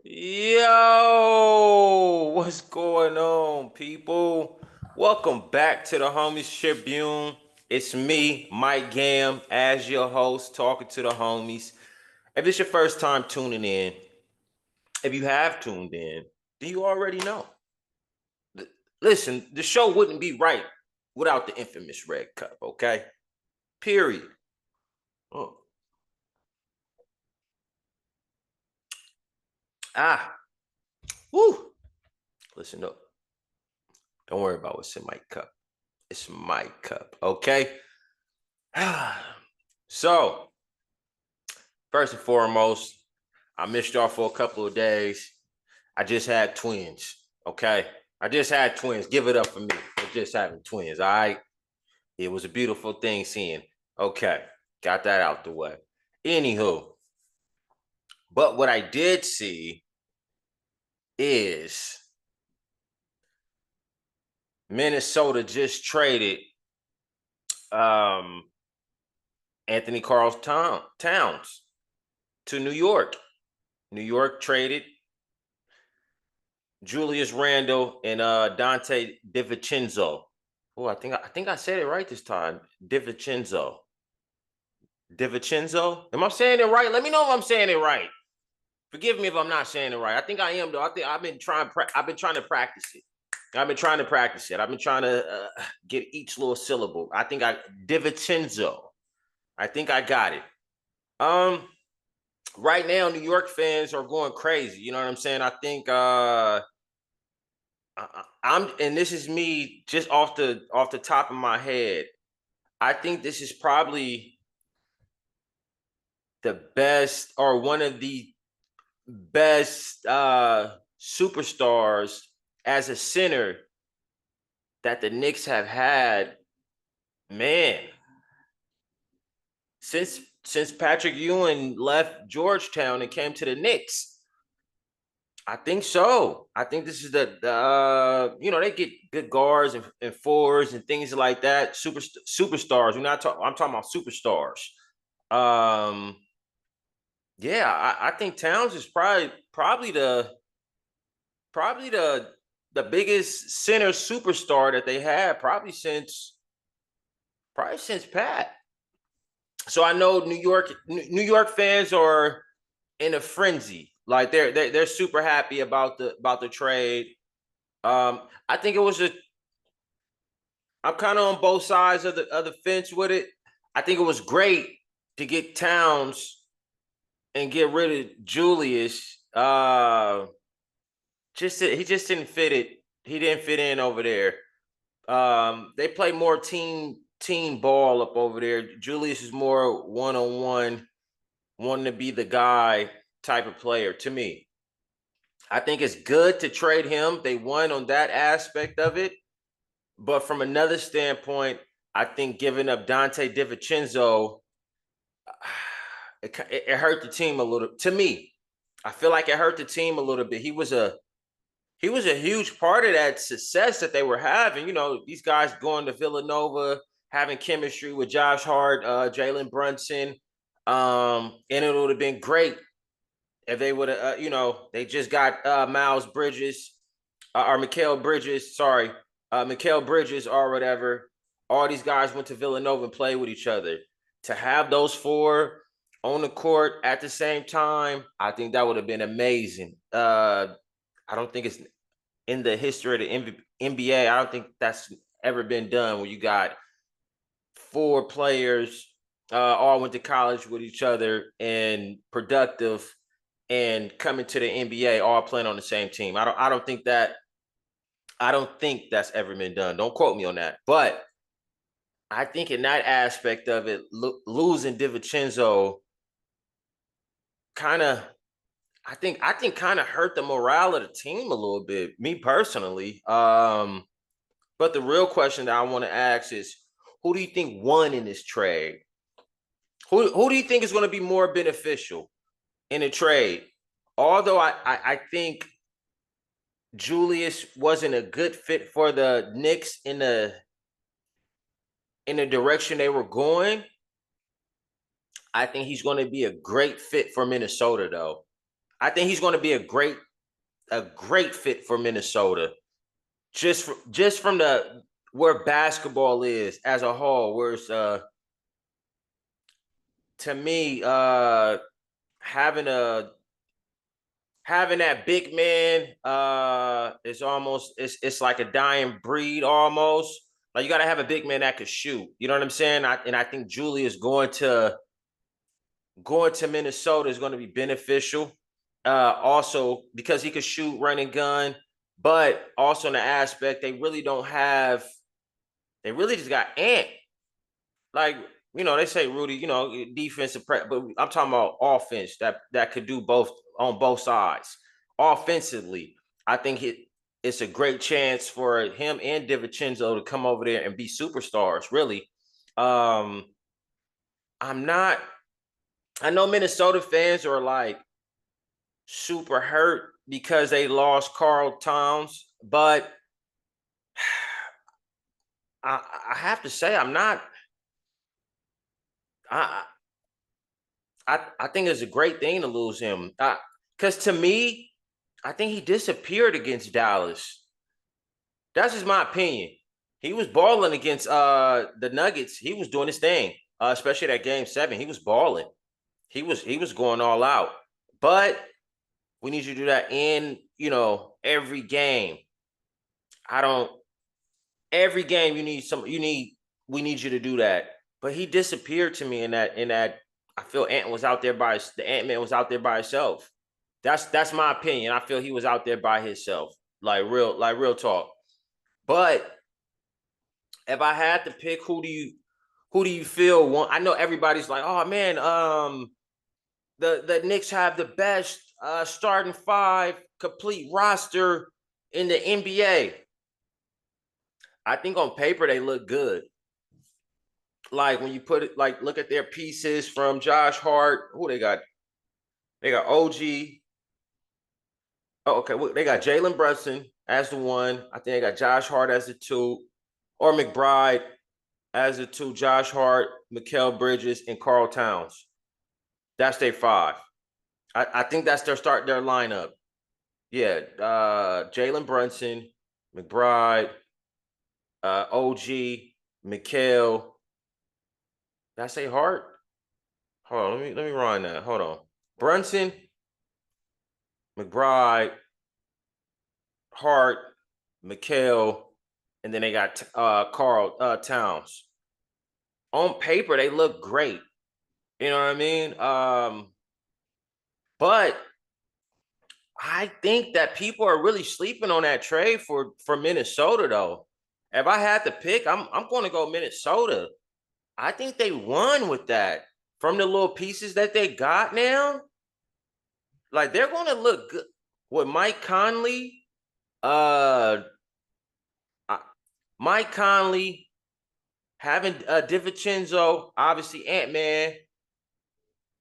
Yo, what's going on, people? Welcome back to the Homies Tribune. It's me, Mike Gam, as your host, talking to the homies. If it's your first time tuning in, if you have tuned in, then you already know. Listen, the show wouldn't be right without the infamous Red Cup, okay? Period. Oh. Ah, woo. Listen up. Don't worry about what's in my cup. It's my cup, okay? So, first and foremost, I missed y'all for a couple of days. I just had twins, okay? I just had twins. Give it up for me for just having twins, all right? It was a beautiful thing seeing. Okay, got that out the way. Anywho, but what I did see is Minnesota just traded um, Anthony Carl Towns to New York. New York traded Julius Randle and Dante DiVincenzo. Oh, I think I said it right this time. DiVincenzo. DiVincenzo. Am I saying it right? Let me know if I'm saying it right. Forgive me if I'm not saying it right. I think I am though. I think I've been trying. I've been trying to practice it. I've been trying to practice it. I've been trying to get each little syllable. I think I DiVincenzo. I think I got it. Um, right now, New York fans are going crazy. You know what I'm saying? I think I'm, and this is me just off the top of my head. I think this is probably the best or one of the best superstars as a center that the Knicks have had, man, since Patrick Ewing left Georgetown and came to the Knicks. I think so. I think this is they get good guards and fours and things like that. Superstars. We're not talking. I'm talking about superstars. Um, yeah, I think Towns is probably the biggest center superstar that they had probably since Pat. So I know New York fans are in a frenzy. Like they're super happy about the trade. I think it was a. I'm kind of on both sides of the fence with it. I think it was great to get Towns and get rid of Julius. He just didn't fit it. He didn't fit in over there. They play more team ball up over there. Julius is more one on one, wanting to be the guy type of player to me. I think it's good to trade him. They won on that aspect of it. But from another standpoint, I think giving up Dante DiVincenzo, it hurt the team a little. To me, I feel like it hurt the team a little bit. He was a huge part of that success that they were having. You know, these guys going to Villanova, having chemistry with Josh Hart, Jalen Brunson, and it would have been great if they would have. They just got Miles Bridges or Mikal Bridges. Sorry, Mikal Bridges or whatever. All these guys went to Villanova and played with each other. To have those four on the court at the same time, I think that would have been amazing. I don't think it's in the history of the NBA. I don't think that's ever been done where you got four players all went to college with each other and productive and coming to the NBA all playing on the same team. I don't think that's ever been done. Don't quote me on that. But I think in that aspect of it, losing DiVincenzo kind of I think kind of hurt the morale of the team a little bit, me personally. But the real question that I want to ask is, who do you think won in this trade? Who do you think is going to be more beneficial in a trade? Although I think Julius wasn't a good fit for the Knicks in the direction they were going, I think he's going to be a great fit for Minnesota, though. I think he's going to be a great fit for Minnesota. Just from the where basketball is as a whole, where it's to me having a having that big man is almost it's like a dying breed almost. Like you got to have a big man that could shoot. You know what I'm saying? I think Julius going to Minnesota is going to be beneficial. Also because he could shoot, run and gun, but also in the aspect they really don't have. They really just got Ant. Like they say Rudy, defensive, but I'm talking about offense that could do both on both sides. Offensively, I think it's a great chance for him and DiVincenzo to come over there and be superstars. Really, I'm not. I know Minnesota fans are like super hurt because they lost Carl Towns, but I have to say I'm not. I I think it's a great thing to lose him. Because to me, I think he disappeared against Dallas. That's just my opinion. He was balling against the Nuggets. He was doing his thing, especially that game 7. He was balling. He was going all out. But we need you to do that in every game. I don't. Every game we need you to do that. But he disappeared to me in that. I feel the Ant-Man was out there by himself. That's my opinion. I feel he was out there by himself. Like real talk. But if I had to pick, who do you feel want? I know everybody's like, oh man, the Knicks have the best starting 5 complete roster in the NBA. I think on paper they look good. Like when you put it, like look at their pieces from Josh Hart. Who they got? They got OG. Oh, okay. Well, they got Jalen Brunson as the 1. I think they got Josh Hart as the 2, or McBride as the 2. Josh Hart, Mikal Bridges, and Carl Towns. That's their 5. I think that's their lineup. Yeah, Jalen Brunson, McBride, OG, Mikal. Did I say Hart? Hold on, let me run that. Hold on. Brunson, McBride, Hart, Mikal, and then they got Carl Towns. On paper, they look great. You know what I mean? But I think that people are really sleeping on that trade for Minnesota, though. If I had to pick, I'm going to go Minnesota. I think they won with that from the little pieces that they got now. Like they're going to look good with Mike Conley. Uh, Mike Conley having DiVincenzo, obviously Ant-Man.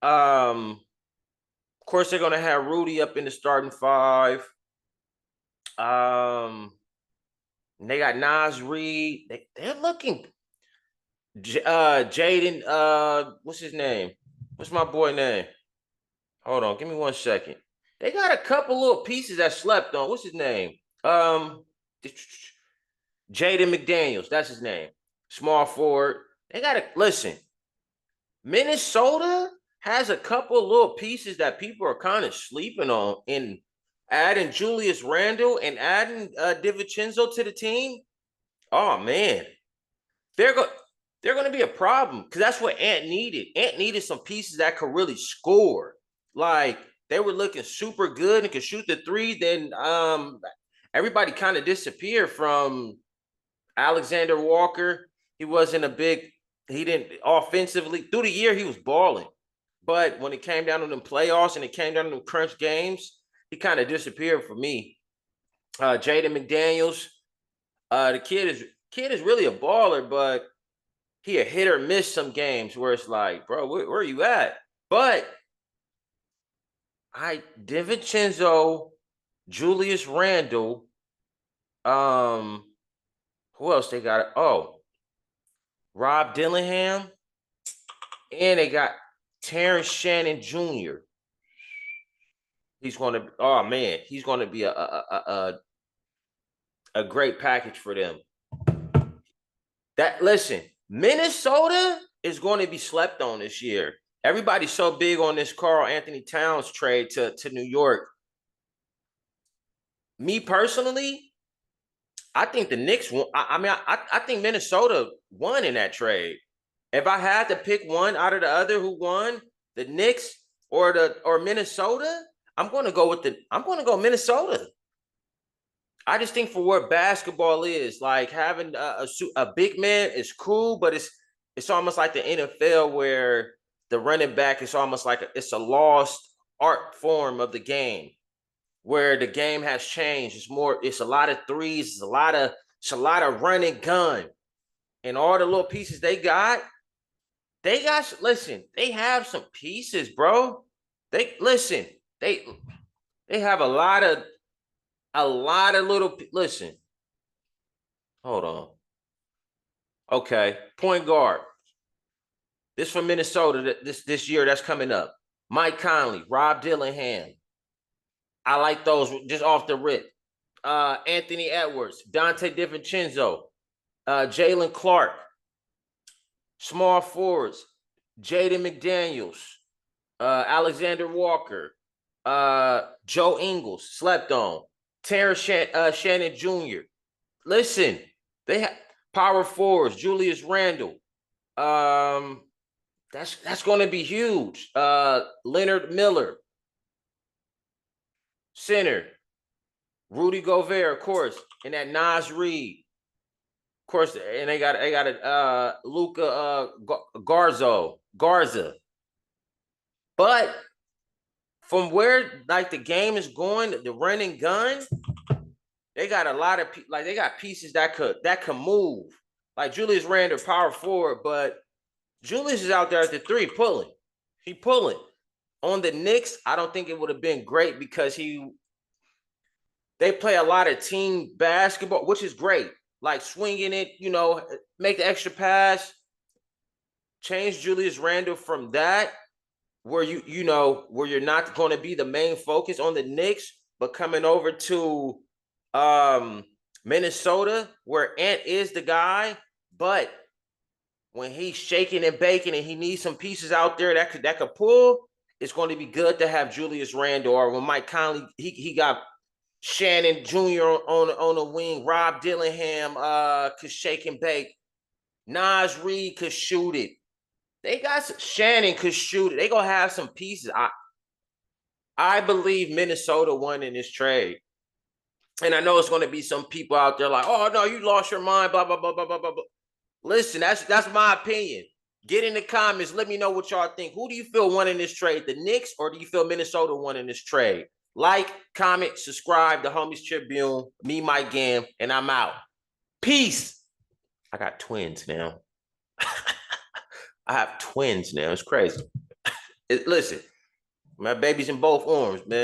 Of course, they're gonna have Rudy up in the starting 5. They got Nas Reed. They're looking. Jaden. What's his name? What's my boy name? Hold on, give me 1 second. They got a couple little pieces that slept on. What's his name? Jaden McDaniels. That's his name. Small forward. They got to listen. Minnesota has a couple little pieces that people are kind of sleeping on. In adding Julius Randle and adding DiVincenzo to the team, oh man, they're go they're going to be a problem because that's what Ant needed. Ant needed some pieces that could really score. Like they were looking super good and could shoot the 3. Then everybody kind of disappeared from Alexander Walker. He wasn't a big. He didn't offensively through the year. He was balling, but when it came down to them playoffs and it came down to them crunch games, he kind of disappeared for me. Jaden McDaniels, the kid is really a baller, but he a hit or miss some games where it's like, bro, where are you at? But DiVincenzo, Julius Randle, who else they got? Oh, Rob Dillingham, and they got Terrence Shannon Jr. He's going to. Oh man, he's going to be a great package for them. That listen, Minnesota is going to be slept on this year. Everybody's so big on this Karl Anthony Towns trade to New York. Me personally, I think the Knicks won. I think Minnesota won in that trade. If I had to pick one out of the other who won, the Knicks or Minnesota, I'm going to go Minnesota. I just think for where basketball is, like having a big man is cool, but it's almost like the NFL where the running back is almost like it's a lost art form of the game, where the game has changed. It's a lot of threes, it's a lot of running gun, and all the little pieces they got. Listen, they have some pieces, bro. They listen, they have a lot of little. Listen, hold on. Okay, point guard. This from Minnesota. This year that's coming up. Mike Conley, Rob Dillingham. I like those just off the rip. Anthony Edwards, Dante DiVincenzo, Jalen Clark, small forwards, Jaden McDaniels, Alexander Walker, Joe Ingles, slept on, Terrence Shannon Jr. Listen, they have power forwards, Julius Randle. That's going to be huge. Leonard Miller, center, Rudy Gobert, of course, and that Nas Reed, of course, and they got a Luca Garza. But from where like the game is going, the running gun, they got a lot of they got pieces that could move. Like Julius Randle, power forward, but Julius is out there at the three pulling. He pulling. On the Knicks, I don't think it would have been great because they play a lot of team basketball, which is great. Like swinging it, make the extra pass. Change Julius Randle from that, where where you're not going to be the main focus on the Knicks, but coming over to Minnesota, where Ant is the guy, but when he's shaking and baking and he needs some pieces out there that could pull, it's going to be good to have Julius Randle. Or when Mike Conley, he got Shannon Jr. on the wing, Rob Dillingham could shake and bake. Nas Reed could shoot it. They got Shannon could shoot it. They gonna have some pieces. I believe Minnesota won in this trade. And I know it's gonna be some people out there like, oh no, you lost your mind, blah, blah, blah, blah, blah, blah. Listen, that's my opinion. Get in the comments. Let me know what y'all think. Who do you feel won in this trade? The Knicks, or do you feel Minnesota won in this trade? Like, comment, subscribe. The Homies Tribune. Me, Mike Gam, and I'm out. Peace. I got twins now. I have twins now. It's crazy. Listen, my baby's in both arms, man.